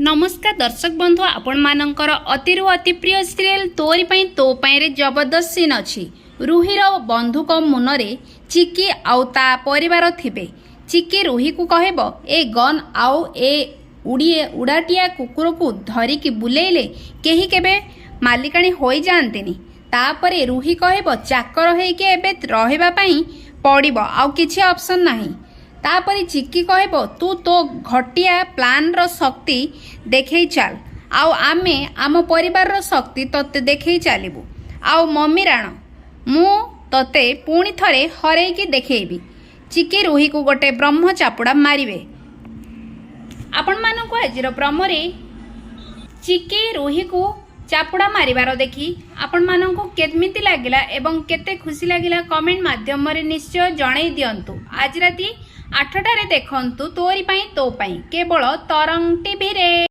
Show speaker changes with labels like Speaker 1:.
Speaker 1: नमस्कार दर्शक बंधु आपण मानकर अति अति प्रिय सीरियल तोरी पई तो पई रे जबरदस्त सीन अछि। रुहीर बंधुक मुनरे चिकी आउ ता परिवार थिबे। चिकी रुही को कहबो ए गन आउ ए उड़ाटिया कुकुर को धरिकी बुलेइले केही केबे मालिकाणी होई जानतेनी। तापरे रुही कहबो चाकर हेके एबे रहबा पई पड़िबो आउ किछि ऑप्शन नाही। तापरे चिक्की कहबो तू तो घटिया प्लान रो शक्ति देखई चल आउ आमे आम परिवार रो शक्ति तते देखई चलिबू आउ मम्मी राण मु तते पुणी थरे हरेकी देखैबी। चिक्की रुही को गोटे ब्रह्म चापुड़ा मारिबे। आपण मानक आजिर ब्रह्मरे चिक्की रुही को चापुड़ा मारिबार देखी आपण मानक केमिति लागिला एवं केते खुशी लागिला कमेंट माध्यम रे निश्चय जणाई दियंतु। आज राती 8टारे देखंतु तोरी पई तो पई केवल तरंग टीवी रे।